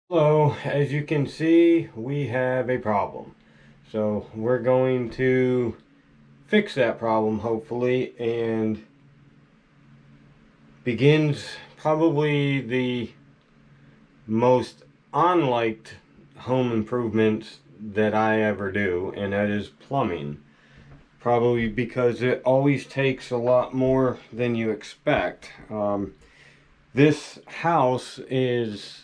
Hello, as you can see, we have a problem. So we're going to fix that problem hopefully, and begins probably the most unliked home improvements that I ever do, and that is plumbing. Probably because it always takes a lot more than you expect. This house is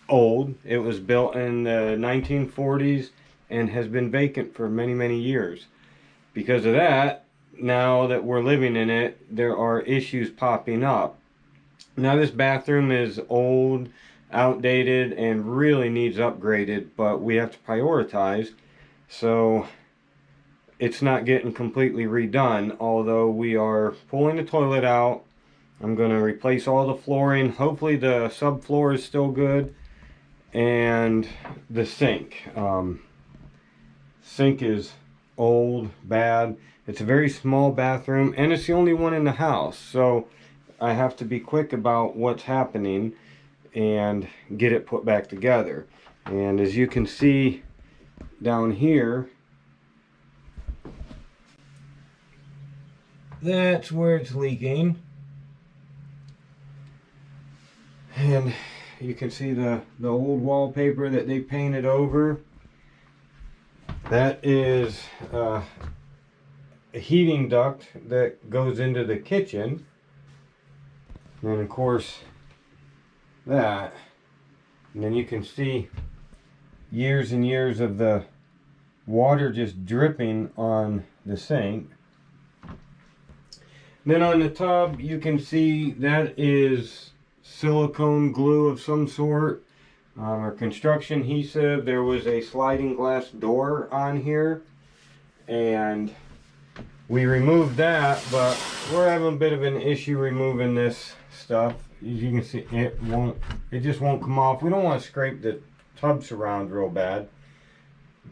old. It was built in the 1940s and has been vacant for many, many years. Because of that, now that we're living in it, there are issues popping up. Now, this bathroom is old, outdated, and really needs upgraded, but we have to prioritize. So it's not getting completely redone, although we are pulling the toilet out. I'm going to replace all the flooring. Hopefully the subfloor is still good. And the sink. Sink is old, bad. It's a very small bathroom, and it's the only one in the house. So I have to be quick about what's happening and get it put back together. And as you can see down here, that's where it's leaking. And you can see the old wallpaper that they painted over. That is a heating duct that goes into the kitchen. And of course that. And then you can see years and years of the water just dripping on the sink. Then on the tub you can see that is silicone glue of some sort, or construction adhesive. There was a sliding glass door on here, and we removed that, but we're having a bit of an issue removing this stuff. As you can see, it just won't come off. We don't want to scrape the tub surround real bad,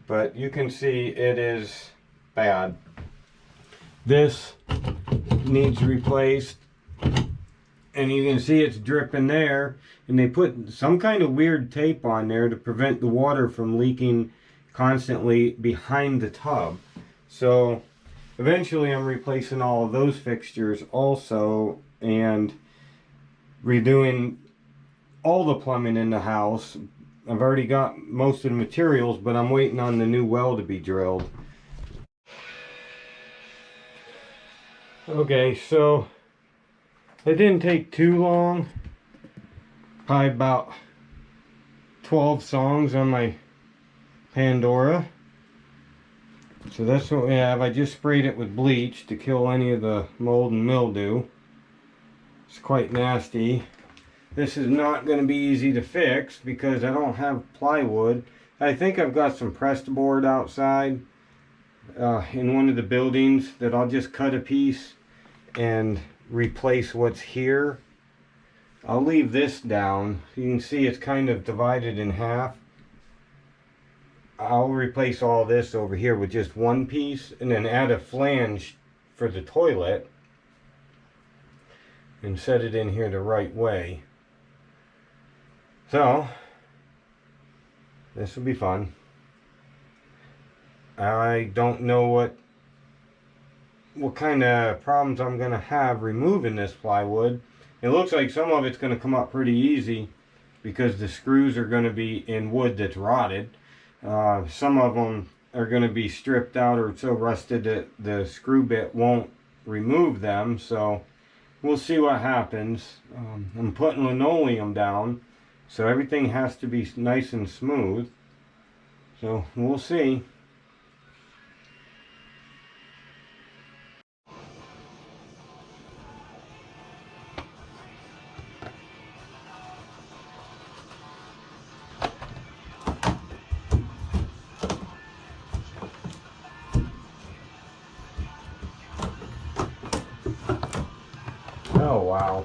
but you can see it is bad. This needs replaced, and you can see it's dripping there, and they put some kind of weird tape on there to prevent the water from leaking constantly behind the tub. So eventually I'm replacing all of those fixtures also, and redoing all the plumbing in the house. I've already got most of the materials, but I'm waiting on the new well to be drilled. Okay, so it didn't take too long. Probably about 12 songs on my Pandora. So that's what we have. I just sprayed it with bleach to kill any of the mold and mildew. It's quite nasty. This is not going to be easy to fix because I don't have plywood. I think I've got some pressed board outside in one of the buildings that I'll just cut a piece and replace what's here. I'll leave this down. You can see it's kind of divided in half. I'll replace all this over here with just one piece, and then add a flange for the toilet and set it in here the right way. So this will be fun. I don't know what kind of problems I'm going to have removing this plywood. It looks like some of it's going to come up pretty easy because the screws are going to be in wood that's rotted. Some of them are going to be stripped out or so rusted that the screw bit won't remove them. So we'll see what happens. I'm putting linoleum down, so everything has to be nice and smooth. So we'll see. Oh, wow.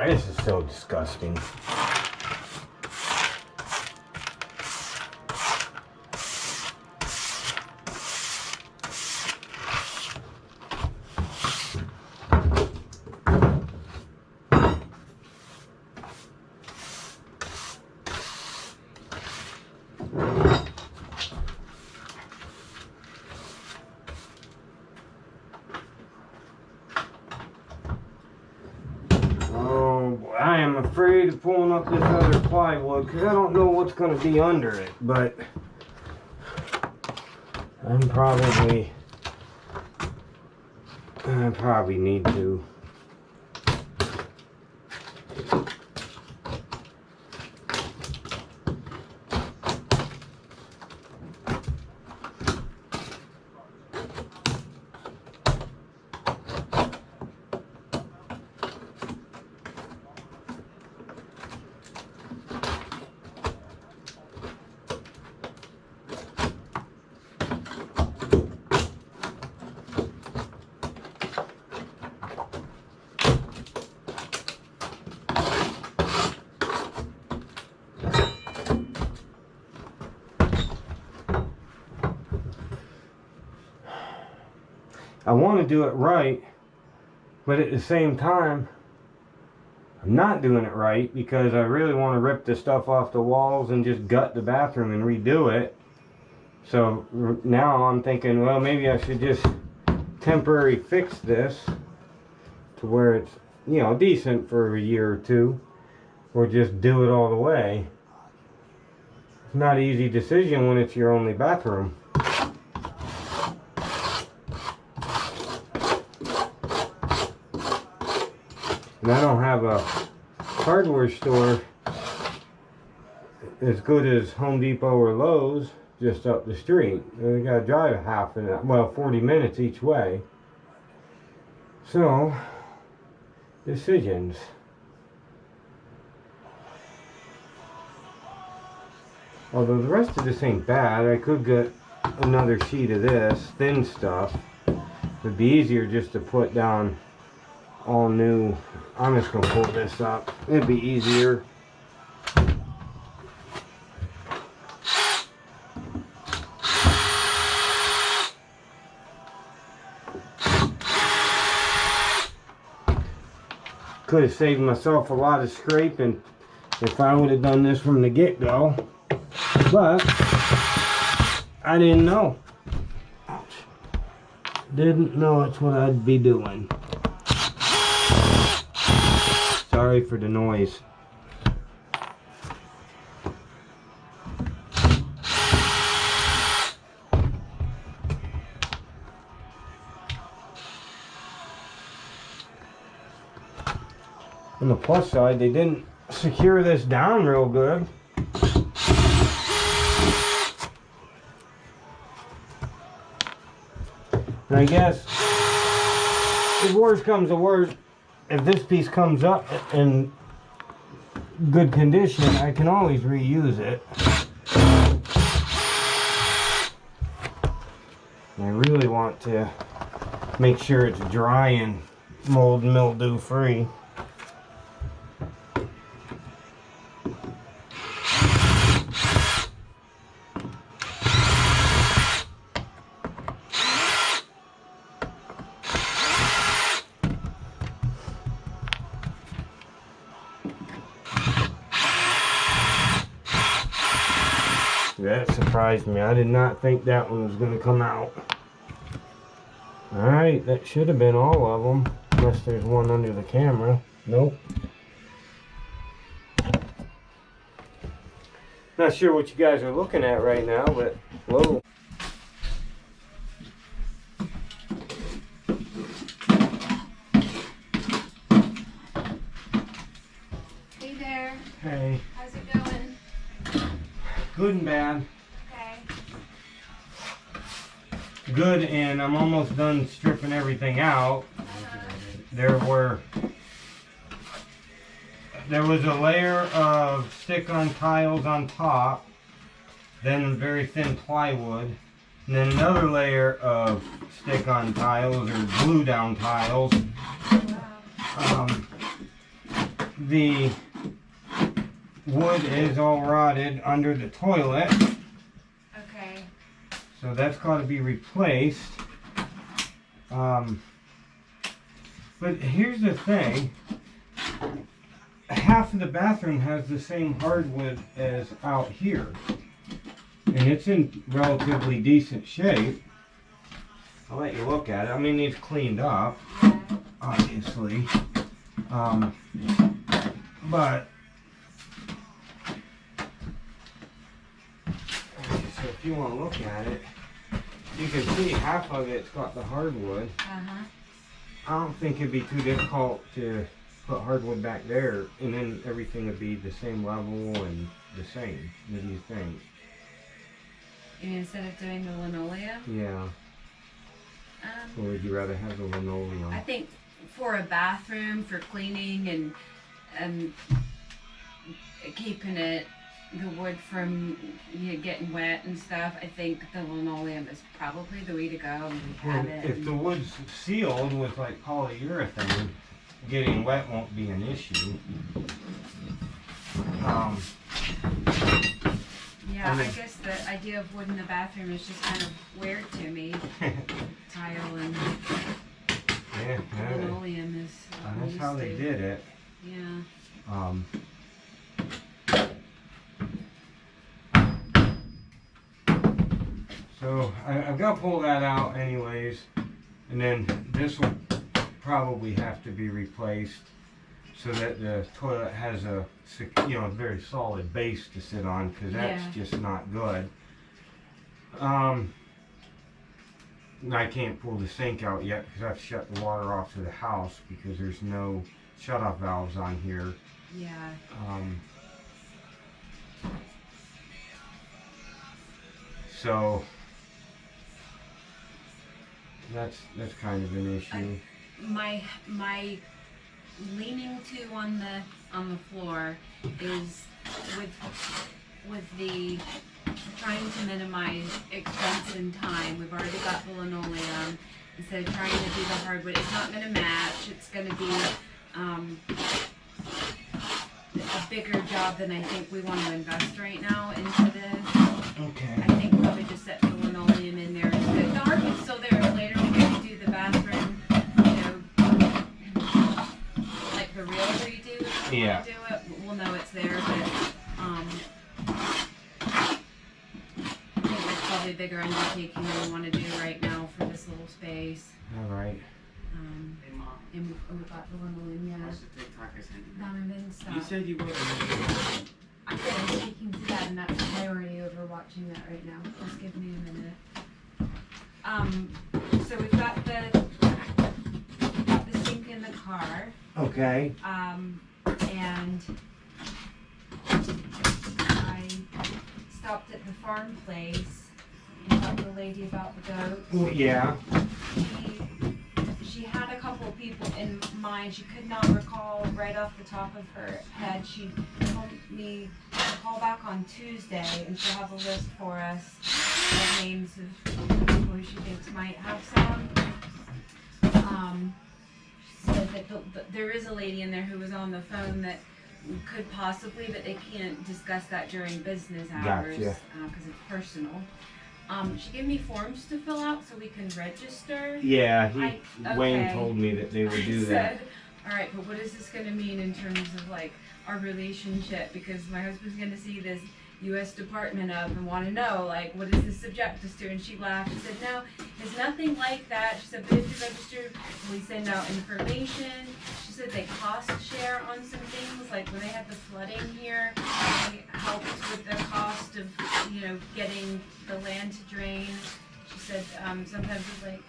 This is so disgusting. I am afraid of pulling up this other plywood because I don't know what's going to be under it, but I probably need to. I want to do it right, but at the same time, I'm not doing it right because I really want to rip the stuff off the walls and just gut the bathroom and redo it. So now I'm thinking, well, maybe I should just temporarily fix this to where it's, you know, decent for a year or two, or just do it all the way. It's not an easy decision when it's your only bathroom. And I don't have a hardware store as good as Home Depot or Lowe's just up the street. I gotta drive half an hour, well, 40 minutes each way. So, decisions. Although the rest of this ain't bad, I could get another sheet of this, thin stuff. It'd be easier just to put down all new. I'm just gonna pull this up. It'd be easier. Could have saved myself a lot of scraping if I would have done this from the get-go, but I didn't know. Ouch. Didn't know it's what I'd be doing. Sorry for the noise. On the plus side, they didn't secure this down real good. And I guess if worse comes to worse, if this piece comes up in good condition, I can always reuse it. And I really want to make sure it's dry and mold and mildew free. That surprised me. I did not think that one was going to come out. Alright, that should have been all of them. Unless there's one under the camera. Nope. Not sure what you guys are looking at right now, but whoa. Hey there. Hey. How's it going? Good and bad. Okay. good, and I'm almost done stripping everything out. There was a layer of stick-on tiles on top, then very thin plywood, and then another layer of stick-on tiles or glue-down tiles. The wood is all rotted under the toilet, Okay. so that's got to be replaced. But here's the thing. Half of the bathroom has the same hardwood as out here. And it's in relatively decent shape. I'll let you look at it. I mean, it's cleaned up, Yeah. obviously. But so if you want to look at it, you can see half of it's got the hardwood. Uh-huh. I don't think it'd be too difficult to put hardwood back there, and then everything would be the same level and the same. What do you think? You mean instead of doing the linoleum? Yeah. Or would you rather have the linoleum? I think for a bathroom, for cleaning and keeping the wood from getting wet and stuff, I think the linoleum is probably the way to go. Well, if the wood's sealed with like polyurethane, getting wet won't be an issue. Yeah, I guess the idea of wood in the bathroom is just kind of weird to me. Tile and Yeah, linoleum is what we that's how used they to. did it. Yeah. So I've got to pull that out anyways, and then this will probably have to be replaced so that the toilet has a very solid base to sit on, because that's just not good. I can't pull the sink out yet because I've shut the water off to the house because there's no shut-off valves on here. Yeah. So that's kind of an issue. My leaning to on the floor is with the trying to minimize expense and time. We've already got the linoleum. Instead of trying to do the hardwood, it's not going to match. It's going to be a bigger job than I think we want to invest right now into this. Okay. I think probably just set the linoleum in there. The hardwood's still there. Later when we do the bathroom, like the real redo, if we want to do it, we'll know it's there. But I think that's probably a bigger undertaking than we want to do right now for this little space. All right. Hey Mom, And we've got the linoleum, yeah. what's the TikTok I sent you? Down and then stop. You said you were. I'm speaking to that, and that's a priority over watching that right now. Just give me a minute. So we've got the sink in the car, Okay. and I stopped at the farm place and talked to the lady about the goats. Yeah. She had a couple of people in mind. She could not recall right off the top of her head. She told me to call back on Tuesday and she'll have a list for us of names of people who she thinks might have some. She said that there is a lady in there who was on the phone that could possibly, but they can't discuss that during business hours Gotcha. because it's personal. She gave me forms to fill out so we can register. Yeah, Wayne okay. told me that they would do I that. said, all right, but what is this going to mean in terms of like our relationship? Because my husband's going to see this U.S. Department of and want to know like what does this subject us to? And she laughed and said, no, it's nothing like that. She said, but if you register, we send out information. She said they cost share on some things, like when they had the flooding here, they helped with the cost of getting the land to drain. She said sometimes it's like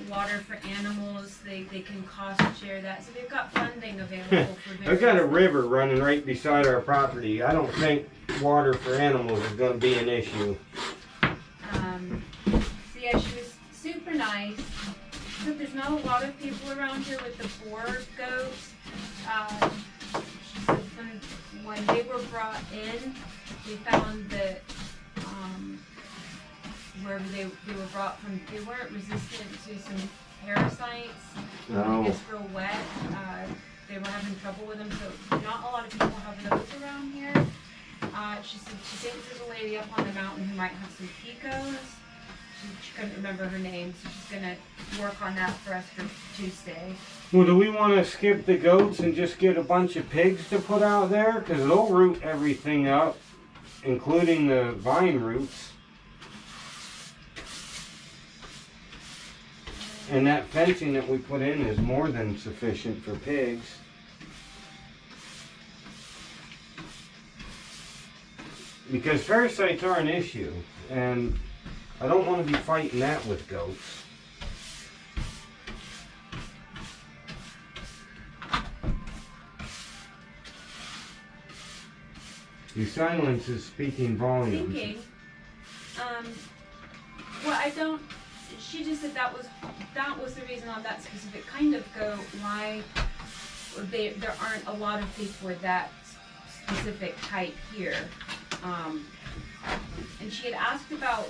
water for animals, they can cost share that. So they've got funding available for various. I've got a river running right beside our property. I don't think water for animals is going to be an issue. So yeah, she was nice. But there's not a lot of people around here with the boar goats. She said when they were brought in, they found that wherever they were brought from, they weren't resistant to some parasites. No. It gets real wet. They were having trouble with them, so not a lot of people have those around here. She said she thinks there's a lady up on the mountain who might have some picos. She couldn't remember her name, so she's gonna work on that for us for Tuesday. Well, do we want to skip the goats and just get a bunch of pigs to put out there? Because they'll root everything up, including the vine roots. And that fencing that we put in is more than sufficient for pigs. Because parasites are an issue, and I don't want to be fighting that with goats. Your silence is speaking volumes. Thinking, well, I don't. She just said that was the reason on that specific kind of goat why there aren't a lot of fish for that specific type here. And she had asked about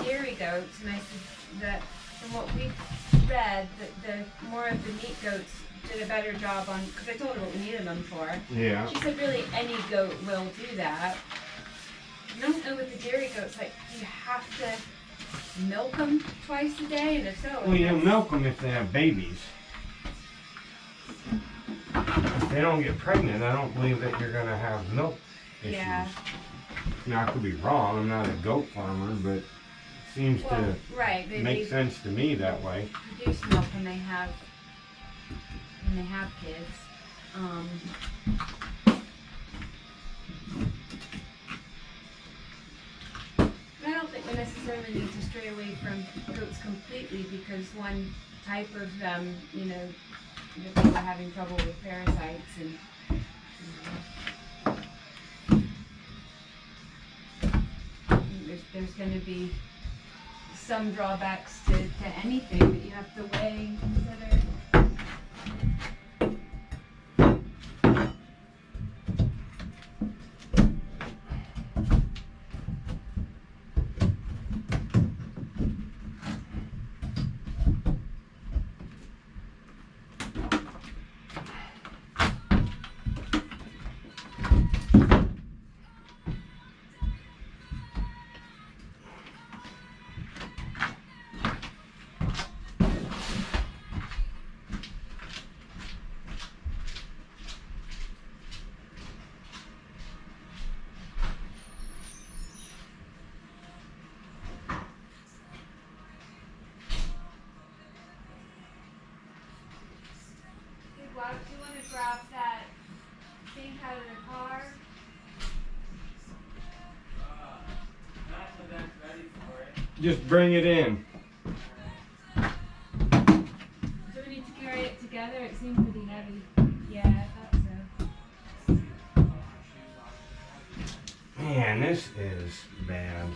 dairy goats, and I said that from what we read, that the more of the meat goats did a better job on, because I told her what we needed them for. Yeah. She said really any goat will do that. I don't know with the dairy goats, like you have to milk them twice a day, and if so, Well, you milk them if they have babies. If they don't get pregnant, I don't believe that you're going to have milk issues. Yeah. Now, I could be wrong. I'm not a goat farmer, but it seems Well, right, to make sense to me that way. produce milk when they have kids. And I don't think we necessarily need to stray away from goats completely because one type of them, that they were having trouble with parasites and. There's going to be some drawbacks to anything that you have to weigh and consider. Why do you want to grab that thing out of the car? Not till that's ready for it. Just bring it in. Do we need to carry it together? It seemed pretty heavy. Yeah, I thought so. Man, this is bad.